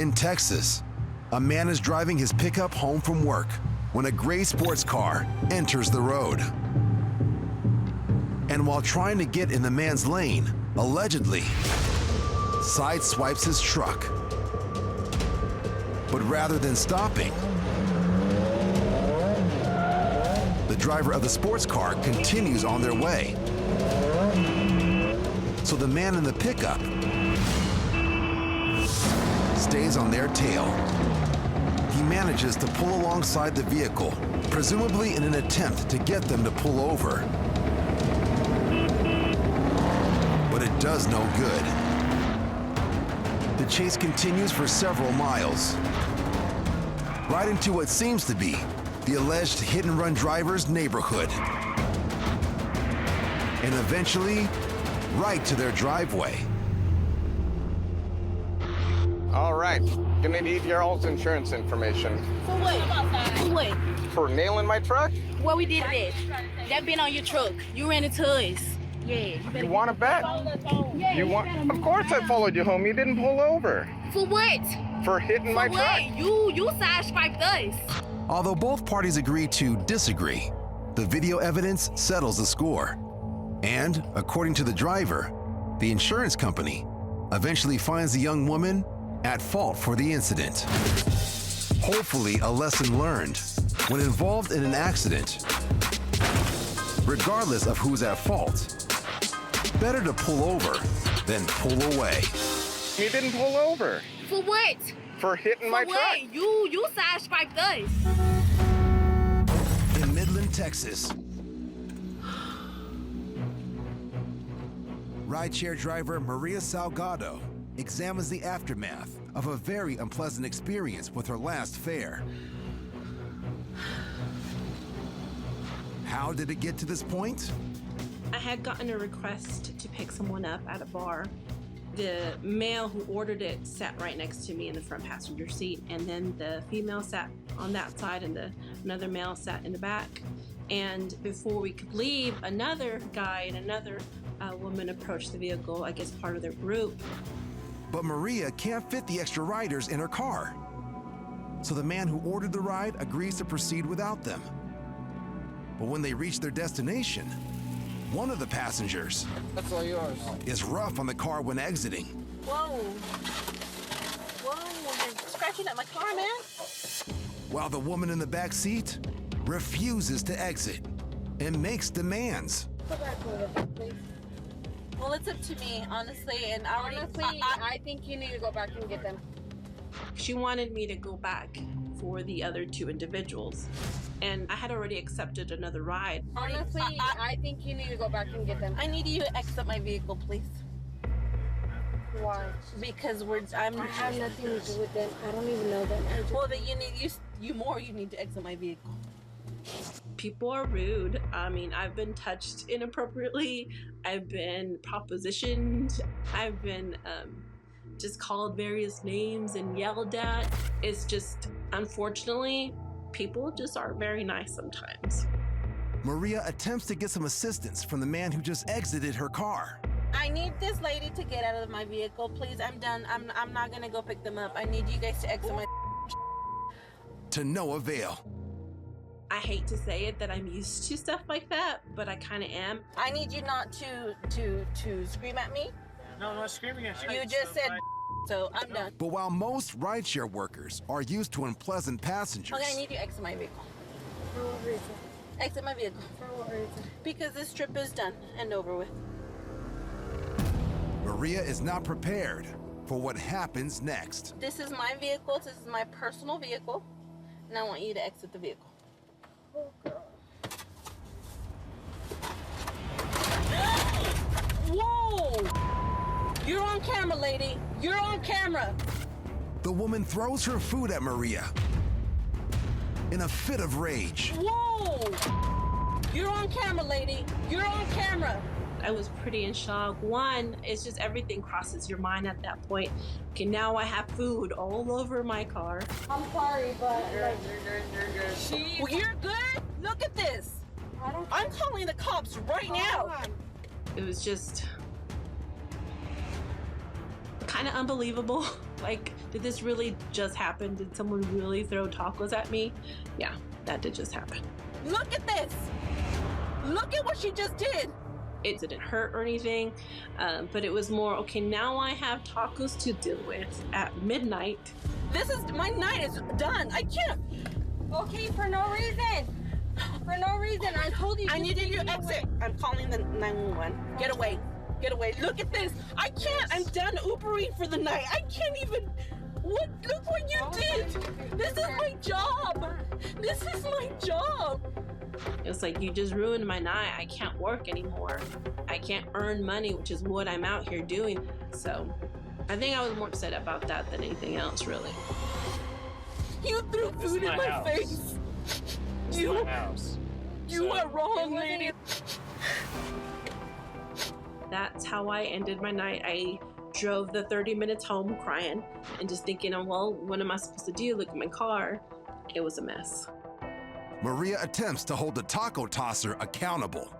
In Texas, a man is driving his pickup home from work when a gray sports car enters the road. And while trying to get in the man's lane, allegedly sideswipes his truck. But rather than stopping, the driver of the sports car continues on their way. So the man in the pickup stays on their tail. He manages to pull alongside the vehicle, presumably in an attempt to get them to pull over. But it does no good. The chase continues for several miles, right into what seems to be the alleged hit-and-run driver's neighborhood, and eventually right to their driveway. All right, gonna need your all's insurance information. For what? For what? For nailing my truck? What we did this? That been on your truck. You ran into us. Yeah. You want to bet? Yeah, You want? Of course I followed you home. You didn't pull over. For what? For hitting my For truck. what? You sideswiped us. Although both parties agree to disagree, the video evidence settles the score. And, according to the driver, the insurance company eventually finds the young woman at fault for the incident. Hopefully, a lesson learned when involved in an accident. Regardless of who's at fault, better to pull over than pull away. You didn't pull over. For what? For hitting my For truck. what? You sideswiped us. In Midland, Texas, rideshare driver Maria Salgado examines the aftermath of a very unpleasant experience with her last fare. How did it get to this point? I had gotten a request to pick someone up at a bar. The male who ordered it sat right next to me in the front passenger seat, and then the female sat on that side and another male sat in the back. And before we could leave, another guy and another woman approached the vehicle, I guess part of their group. But Maria can't fit the extra riders in her car. So the man who ordered the ride agrees to proceed without them. But when they reach their destination, one of the passengers That's all yours. is rough on the car when exiting. Whoa. Whoa, you're scratching at my car, man. While the woman in the back seat refuses to exit and makes demands. Well, it's up to me, honestly, and I think you need to go back and get them. She wanted me to go back for the other two individuals, and I had already accepted another ride. Honestly, I think you need to go back and get them. I need you to exit my vehicle, please. Why? Because I have nothing to do with them. I don't even know them. Well, then you need you need to exit my vehicle. People are rude. I mean, I've been touched inappropriately. I've been propositioned. I've been just called various names and yelled at. It's just, unfortunately, people just aren't very nice sometimes. Maria attempts to get some assistance from the man who just exited her car. I need this lady to get out of my vehicle, please. I'm done. I'm not gonna go pick them up. I need you guys to exit my. To no avail. I hate to say it that I'm used to stuff like that, but I kind of am. I need you not to scream at me. No, not screaming at you. You just said, so I'm done. But while most rideshare workers are used to unpleasant passengers, Okay, I need you to exit my vehicle. For what reason? Exit my vehicle. For what reason? Because this trip is done and over with. Maria is not prepared for what happens next. This is my vehicle. This is my personal vehicle. And I want you to exit the vehicle. Oh, girl. Whoa! You're on camera, lady. You're on camera. The woman throws her food at Maria in a fit of rage. Whoa! You're on camera, lady. You're on camera. I was pretty in shock. One, it's just everything crosses your mind at that point. Okay, now I have food all over my car. I'm sorry, but You're good. well, you're good. Look at this. I'm calling the cops right now. It was just kind of unbelievable. Like, did this really just happen? Did someone really throw tacos at me? Yeah, that did just happen. Look at this. Look at what she just did. It didn't hurt or anything, but it was more, okay, now I have tacos to deal with at midnight. My night is done. I can't. Okay, for no reason. For no reason. I told you. I need you to exit. I'm calling the 911. Get away. Get away. Look at this. I can't. I'm done Ubering for the night. I can't even. Look what you did. This is my job. This is my job. It's like, you just ruined my night. I can't work anymore. I can't earn money, which is what I'm out here doing. So I think I was more upset about that than anything else, really. You threw food in my face. You are wrong, lady. That's how I ended my night. I drove the 30 minutes home crying and just thinking, oh, well, what am I supposed to do? Look at my car. It was a mess. Maria attempts to hold the taco tosser accountable.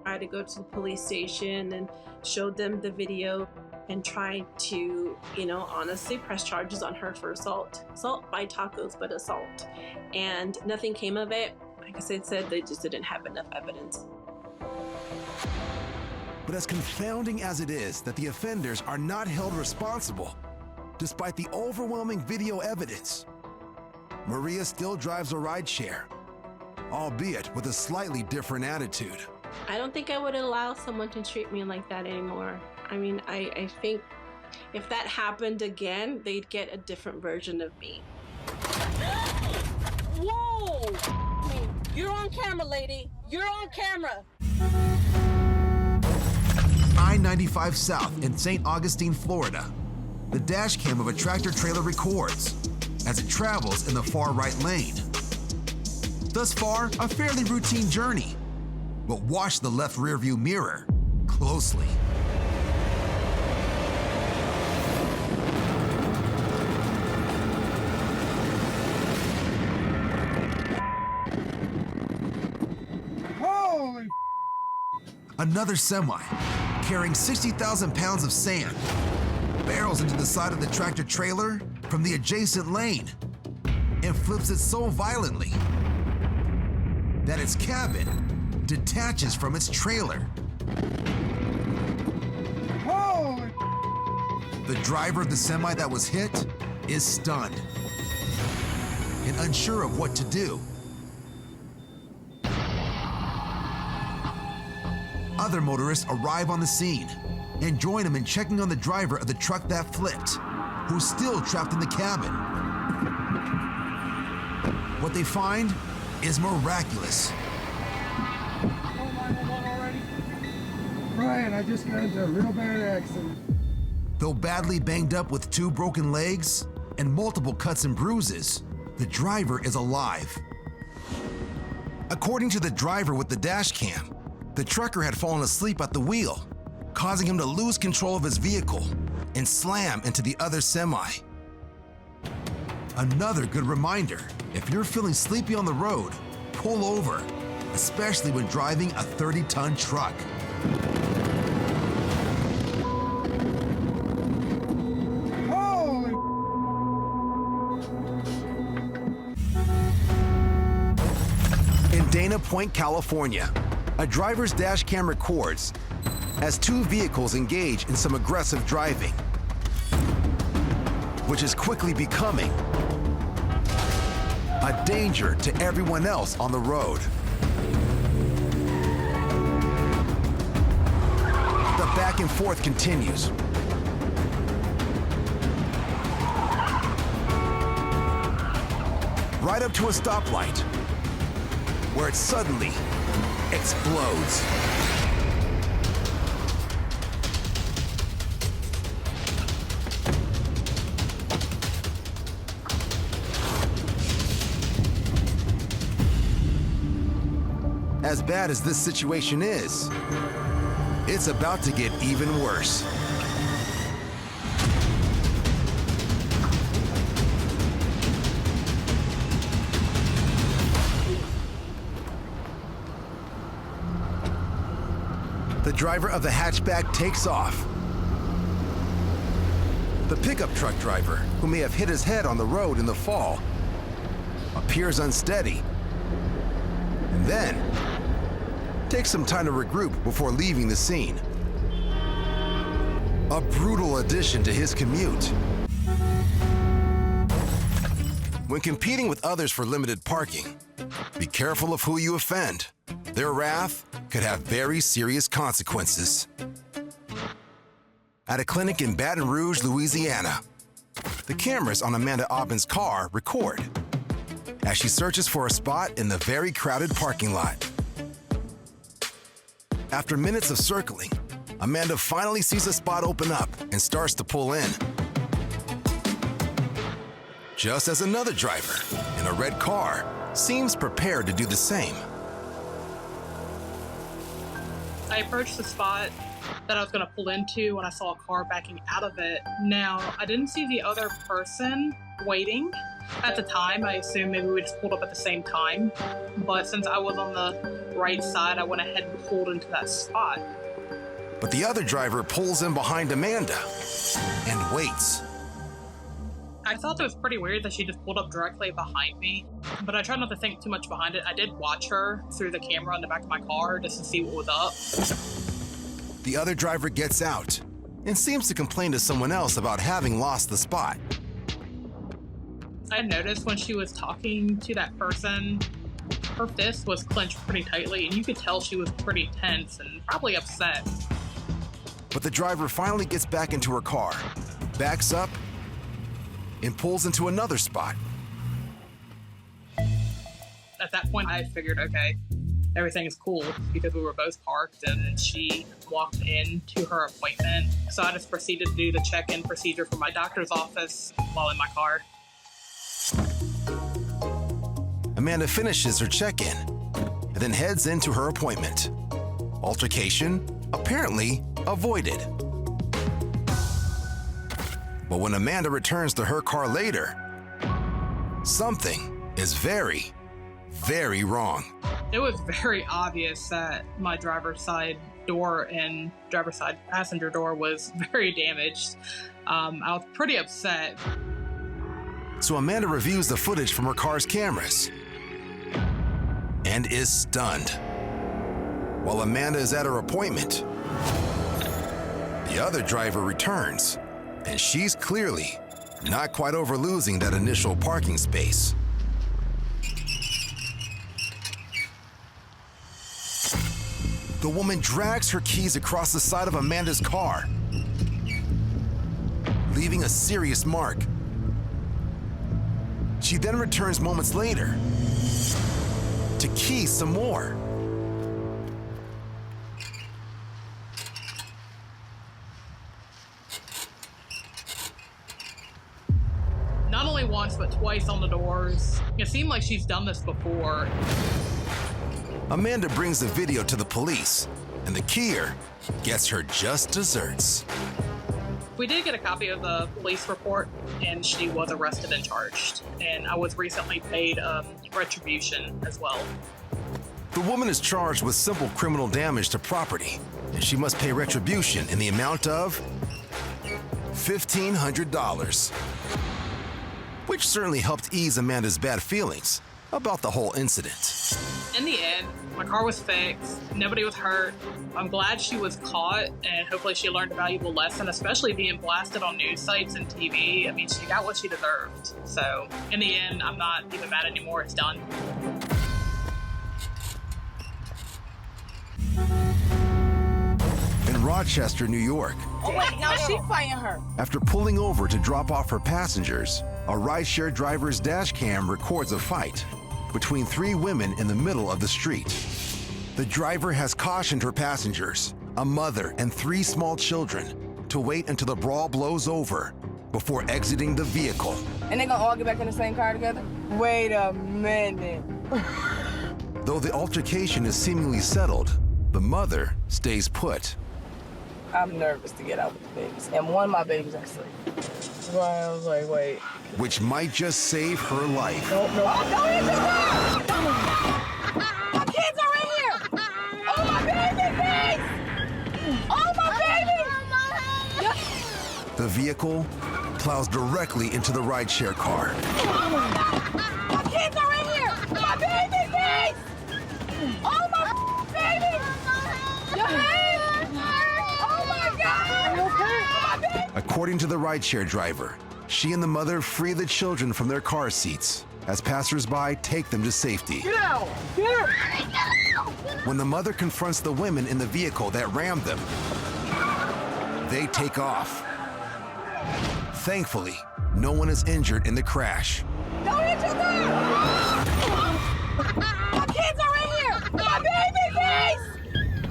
I had to go to the police station and showed them the video and tried to, honestly press charges on her for assault. Assault by tacos, but assault. And nothing came of it. Like I said, they just didn't have enough evidence. But as confounding as it is that the offenders are not held responsible, despite the overwhelming video evidence, Maria still drives a rideshare, albeit with a slightly different attitude. I don't think I would allow someone to treat me like that anymore. I mean, I think if that happened again, they'd get a different version of me. Whoa! You're on camera, lady. You're on camera. I-95 South in St. Augustine, Florida. The dash cam of a tractor trailer records as it travels in the far right lane. Thus far, a fairly routine journey, but watch the left rearview mirror closely. Holy! Another semi, carrying 60,000 pounds of sand, barrels into the side of the tractor trailer from the adjacent lane and flips it so violently that its cabin detaches from its trailer. Holy! The driver of the semi that was hit is stunned and unsure of what to do. Other motorists arrive on the scene and join him in checking on the driver of the truck that flipped, who's still trapped in the cabin. What they find is miraculous. Brian, I just got into a real bad accident. Though badly banged up with 2 broken legs and multiple cuts and bruises, the driver is alive. According to the driver with the dash cam, the trucker had fallen asleep at the wheel, causing him to lose control of his vehicle and slam into the other semi. Another good reminder, if you're feeling sleepy on the road, pull over, especially when driving a 30-ton truck. Holy! In Dana Point, California, a driver's dash cam records as 2 vehicles engage in some aggressive driving, which is quickly becoming a danger to everyone else on the road. The back and forth continues. Right up to a stoplight, where it suddenly explodes. As bad as this situation is, it's about to get even worse. The driver of the hatchback takes off, The pickup truck driver, who may have hit his head on the road in the fall, appears unsteady, and then takes some time to regroup before leaving the scene. A brutal addition to his commute. When competing with others for limited parking, be careful of who you offend. Their wrath could have very serious consequences. At a clinic in Baton Rouge, Louisiana, the cameras on Amanda Aubin's car record as she searches for a spot in the very crowded parking lot. After minutes of circling, Amanda finally sees a spot open up and starts to pull in. Just as another driver in a red car seems prepared to do the same. I approached the spot that I was going to pull into when I saw a car backing out of it. Now, I didn't see the other person waiting. At the time, I assumed maybe we just pulled up at the same time. But since I was on the right side, I went ahead and pulled into that spot. But the other driver pulls in behind Amanda and waits. I thought it was pretty weird that she just pulled up directly behind me, but I tried not to think too much behind it. I did watch her through the camera in the back of my car just to see what was up. The other driver gets out and seems to complain to someone else about having lost the spot. I noticed when she was talking to that person, her fist was clenched pretty tightly, and you could tell she was pretty tense and probably upset. But the driver finally gets back into her car, backs up, and pulls into another spot. At that point, I figured, okay, everything is cool because we were both parked and she walked in to her appointment. So I just proceeded to do the check-in procedure for my doctor's office while in my car. Amanda finishes her check-in and then heads into her appointment. Altercation apparently avoided. But when Amanda returns to her car later, something is very, very wrong. It was very obvious that my driver's side door and driver's side passenger door was very damaged. I was pretty upset. So Amanda reviews the footage from her car's cameras and is stunned. While Amanda is at her appointment, the other driver returns, and she's clearly not quite over losing that initial parking space. The woman drags her keys across the side of Amanda's car, leaving a serious mark. She then returns moments later to key some more. Not only once, but twice on the doors. It seemed like she's done this before. Amanda brings the video to the police, and the keyer gets her just desserts. We did get a copy of the police report, and she was arrested and charged. And I was recently paid retribution as well. The woman is charged with simple criminal damage to property, and she must pay retribution in the amount of $1,500, which certainly helped ease Amanda's bad feelings about the whole incident. In the end, my car was fixed. Nobody was hurt. I'm glad she was caught, and hopefully she learned a valuable lesson, especially being blasted on news sites and TV. I mean, she got what she deserved. So, in the end, I'm not even mad anymore. It's done. In Rochester, New York, Oh wait, now she's fighting her. after pulling over to drop off her passengers, a rideshare driver's dash cam records a fight between three women in the middle of the street. The driver has cautioned her passengers, a mother and three small children, to wait until the brawl blows over before exiting the vehicle. And they gonna all get back in the same car together? Wait a minute. Though the altercation is seemingly settled, the mother stays put. I'm nervous to get out with the babies. And one of my babies are asleep. So I was like, wait. Which might just save her life. No. Oh, don't hit the car! My kids are in here! Oh, my baby, please! Oh, my baby! The vehicle plows directly into the rideshare car. My kids are in here! My baby, please! Oh, my baby! Your head! Oh, my God! My baby! According to the rideshare driver, she and the mother free the children from their car seats as passersby take them to safety. Get out! Get out! When the mother confronts the women in the vehicle that rammed them, they take off. Thankfully, no one is injured in the crash. Don't hit your car! My kids are in here! My baby,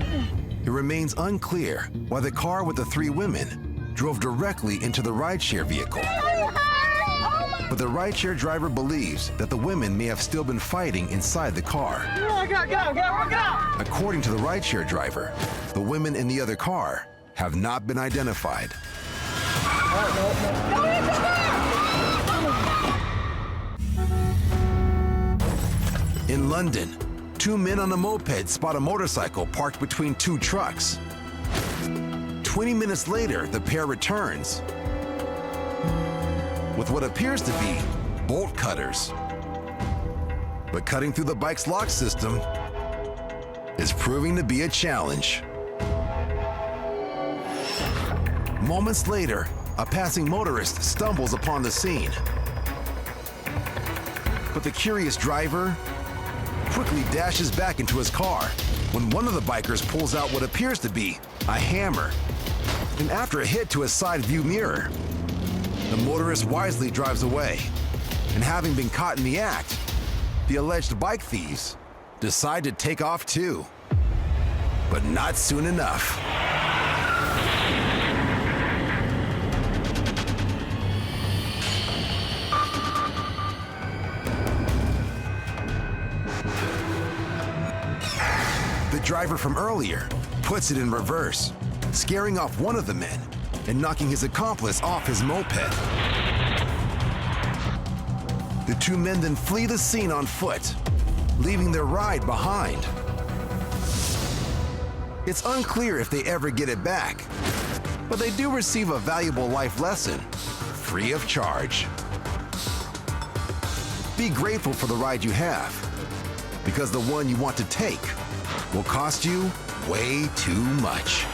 please! It remains unclear why the car with the 3 women drove directly into the rideshare vehicle. But the rideshare driver believes that the women may have still been fighting inside the car. Get out! According to the rideshare driver, the women in the other car have not been identified. In London, 2 men on a moped spot a motorcycle parked between 2 trucks. 20 minutes later, the pair returns with what appears to be bolt cutters. But cutting through the bike's lock system is proving to be a challenge. Moments later, a passing motorist stumbles upon the scene. But the curious driver quickly dashes back into his car when one of the bikers pulls out what appears to be a hammer. And after a hit to his side view mirror, the motorist wisely drives away. And having been caught in the act, the alleged bike thieves decide to take off too. But not soon enough. The driver from earlier puts it in reverse, scaring off one of the men and knocking his accomplice off his moped. The 2 men then flee the scene on foot, leaving their ride behind. It's unclear if they ever get it back, but they do receive a valuable life lesson, free of charge. Be grateful for the ride you have, because the one you want to take will cost you way too much.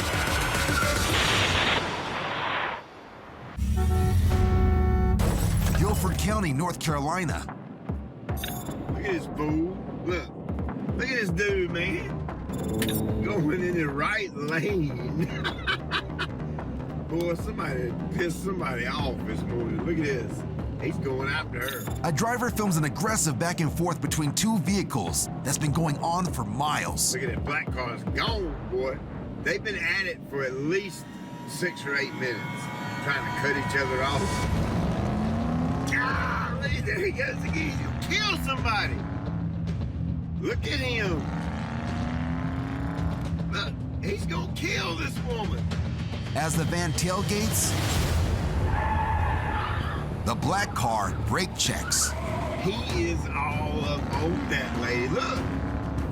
Guilford County, North Carolina. Look at this fool. Look at this dude, man. Going in the right lane. Boy, somebody pissed somebody off this morning. Look at this. He's going after her. A driver films an aggressive back and forth between 2 vehicles that's been going on for miles. Look at that black car. It's gone, boy. They've been at it for at least 6 or 8 minutes, trying to cut each other off. Golly, there he goes again. He'll kill somebody. Look at him. Look, he's gonna kill this woman. As the van tailgates, the black car brake checks. He is all up on that lady. Look.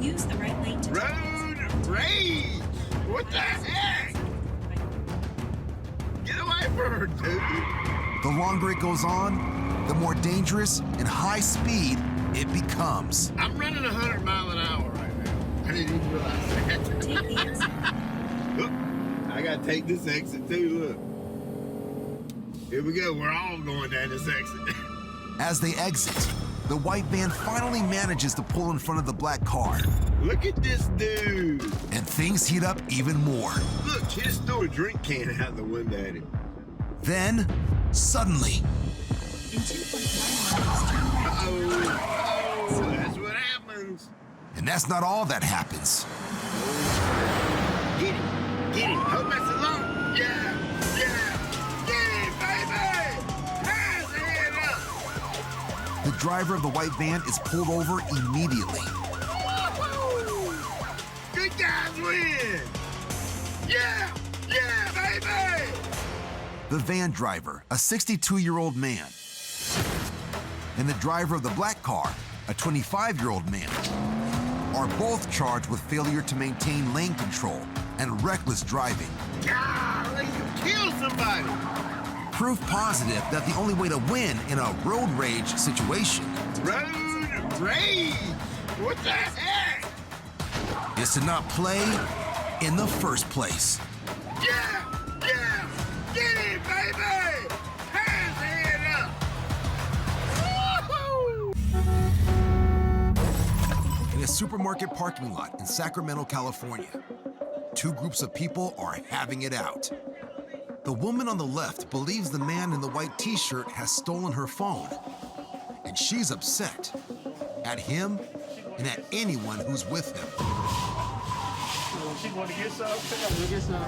Use the right lane to Road rage. What the heck? Get away from her, dude. The longer it goes on, the more dangerous and high speed it becomes. I'm running 100 miles an hour right now. I didn't even realize that. take the exit. Look, I gotta take this exit too, look. Here we go, we're all going down this exit. As they exit, the white van finally manages to pull in front of the black car. Look at this dude. And things heat up even more. Look, she just threw a drink can out the window at him. Then, suddenly, In 2.9 miles, turn right. Oh, that's what happens. and that's not all that happens. Get him, hope that's alone. Yeah, get him, baby. Hands the head up. The driver of the white van is pulled over immediately. Good guys win. Yeah, baby. The van driver, a 62-year-old man, and the driver of the black car, a 25-year-old man, are both charged with failure to maintain lane control and reckless driving. Golly, you killed somebody. Proof positive that the only way to win in a road rage situation Road rage? What the heck? is to not play in the first place. Yeah, yeah, get it, baby! Hands head up! Woo-hoo! In a supermarket parking lot in Sacramento, California, two groups of people are having it out. The woman on the left believes the man in the white t-shirt has stolen her phone, and she's upset at him and at anyone who's with him. She want to get some? Get some.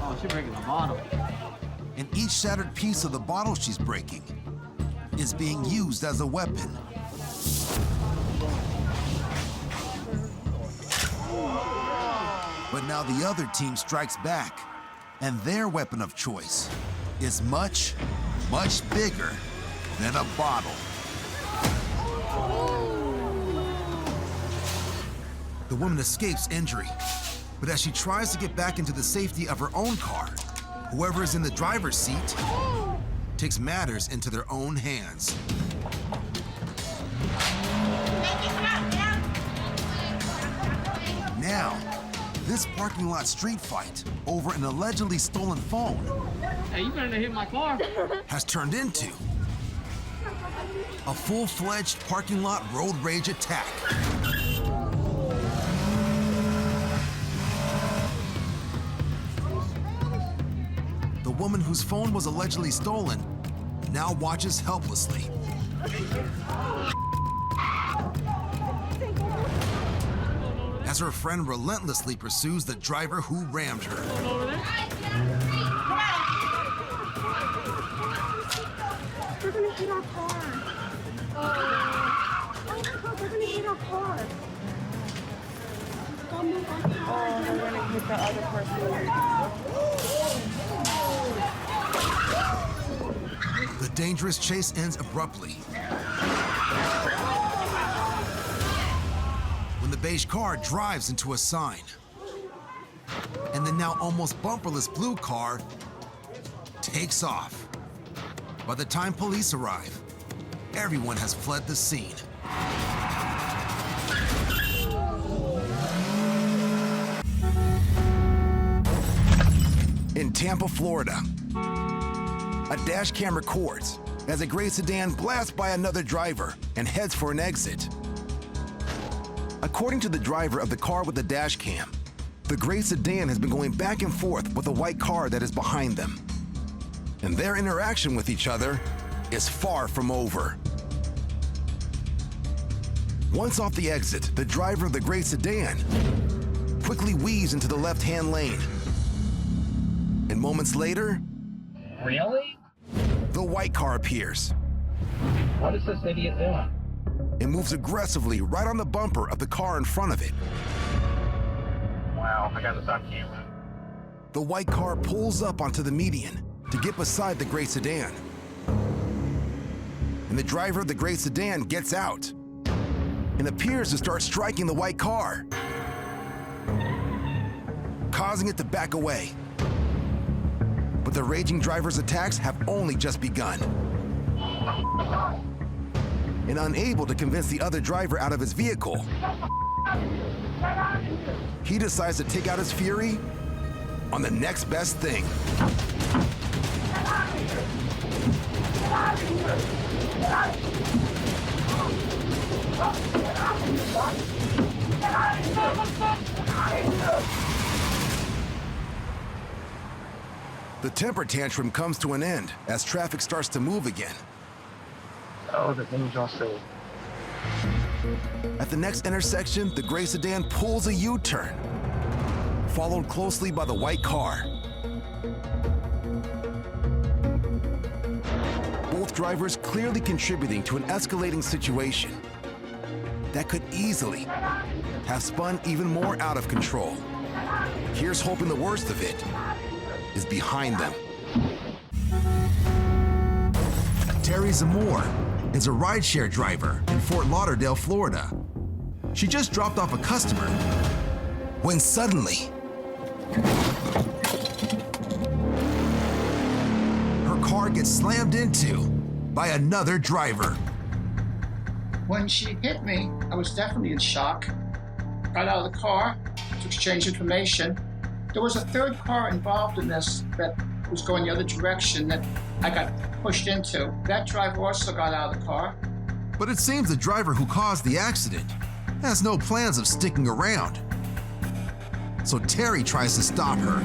Oh, she's breaking the bottle. And each shattered piece of the bottle she's breaking is being used as a weapon. But now the other team strikes back, and their weapon of choice is much, much bigger than a bottle. The woman escapes injury, but as she tries to get back into the safety of her own car, whoever is in the driver's seat takes matters into their own hands. Now, this parking lot street fight over an allegedly stolen phone Hey, you better not hit my car. has turned into a full-fledged parking lot road rage attack. The woman whose phone was allegedly stolen now watches helplessly. As her friend relentlessly pursues the driver who rammed her. They're gonna hit our car. Oh my God, they're gonna hit our car. Don't move our car. Oh, they're gonna hit the other person. The dangerous chase ends abruptly when the beige car drives into a sign. And the now almost bumperless blue car takes off. By the time police arrive, everyone has fled the scene. In Tampa, Florida, a dash cam records as a gray sedan blasts by another driver and heads for an exit. According to the driver of the car with the dash cam, the gray sedan has been going back and forth with a white car that is behind them. And their interaction with each other is far from over. Once off the exit, the driver of the gray sedan quickly weaves into the left-hand lane. And moments later, Really? the white car appears What is this idiot doing? and moves aggressively right on the bumper of the car in front of it. Wow, I got this on camera. The white car pulls up onto the median to get beside the gray sedan. And the driver of the gray sedan gets out and appears to start striking the white car, causing it to back away. But the raging driver's attacks have only just begun. And unable to convince the other driver out of his vehicle, he decides to take out his fury on the next best thing. The temper tantrum comes to an end as traffic starts to move again. Oh, the things y'all say. At the next intersection, the gray sedan pulls a U-turn, followed closely by the white car. Both drivers clearly contributing to an escalating situation that could easily have spun even more out of control. Here's hoping the worst of it is behind them. Terry Zamore is a rideshare driver in Fort Lauderdale, Florida. She just dropped off a customer when suddenly gets slammed into by another driver. When she hit me, I was definitely in shock. Got out of the car to exchange information. There was a third car involved in this that was going the other direction that I got pushed into. That driver also got out of the car. But it seems the driver who caused the accident has no plans of sticking around. So Terry tries to stop her.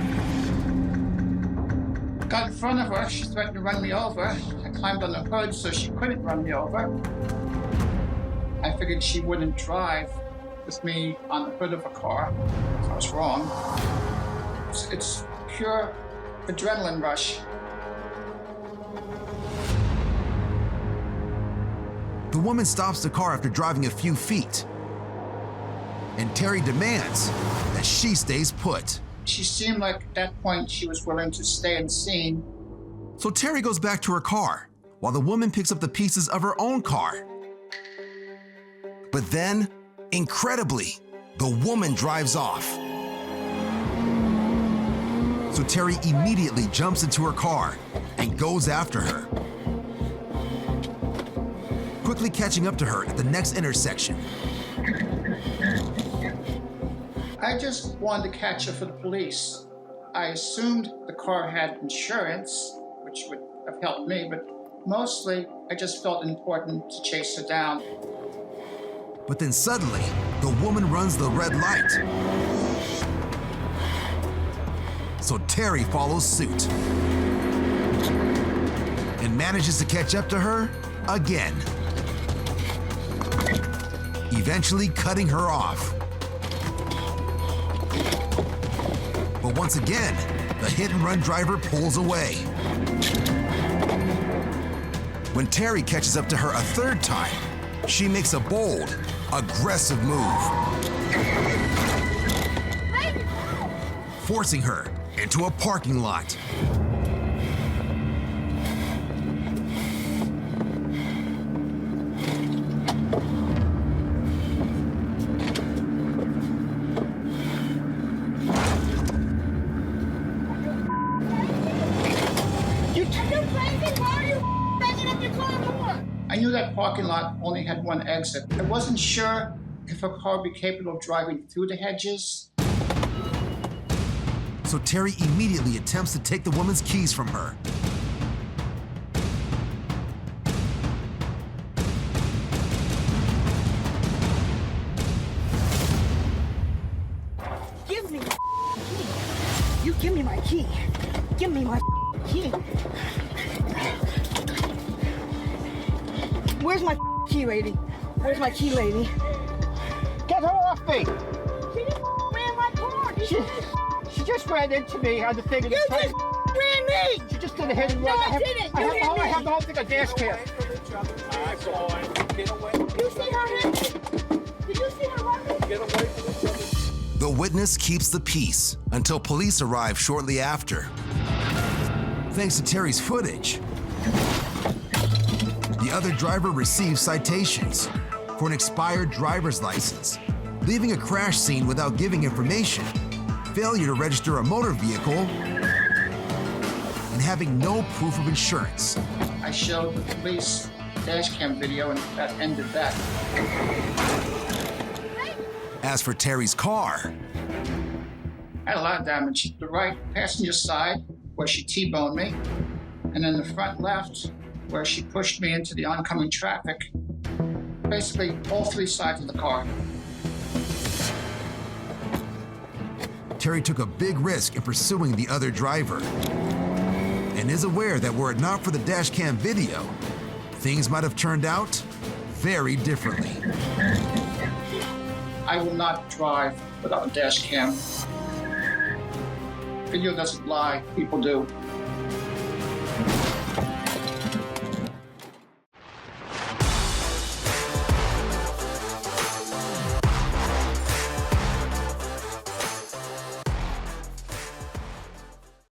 Got in front of her, she threatened to run me over. I climbed on the hood so she couldn't run me over. I figured she wouldn't drive with me on the hood of a car. I was wrong. It's pure adrenaline rush. The woman stops the car after driving a few feet, and Terry demands that she stays put. She seemed like at that point she was willing to stay in the scene. So Terry goes back to her car while the woman picks up the pieces of her own car. But then, incredibly, the woman drives off. So Terry immediately jumps into her car and goes after her, quickly catching up to her at the next intersection. I just wanted to catch her for the police. I assumed the car had insurance, which would have helped me, but mostly I just felt it important to chase her down. But then suddenly, the woman runs the red light. So Terry follows suit and manages to catch up to her again, eventually cutting her off. But once again, the hit-and-run driver pulls away. When Terry catches up to her a third time, she makes a bold, aggressive move, forcing her into a parking lot. I knew that parking lot only had one exit. I wasn't sure if a car would be capable of driving through the hedges. So Terry immediately attempts to take the woman's keys from her. Give me my key. You give me my key. Give me my key. Where's my key, lady? Where's my key, lady? Get her off me! She just ran my car. She just ran into me on the thing. You just ran me! She just did a hit and run. No, I didn't. You hit me. I have the whole thing on dash cam. You see her hit me? Did you see her run me? Get away from each other. The witness keeps the peace until police arrive shortly after. Thanks to Terry's footage, the other driver receives citations for an expired driver's license, leaving a crash scene without giving information, failure to register a motor vehicle, and having no proof of insurance. I showed the police dash cam video and that ended that. As for Terry's car, I had a lot of damage. The right passenger side, where she T-boned me, and then the front left, where she pushed me into the oncoming traffic. Basically, all three sides of the car. Terry took a big risk in pursuing the other driver and is aware that were it not for the dash cam video, things might have turned out very differently. I will not drive without a dash cam. Video doesn't lie, people do.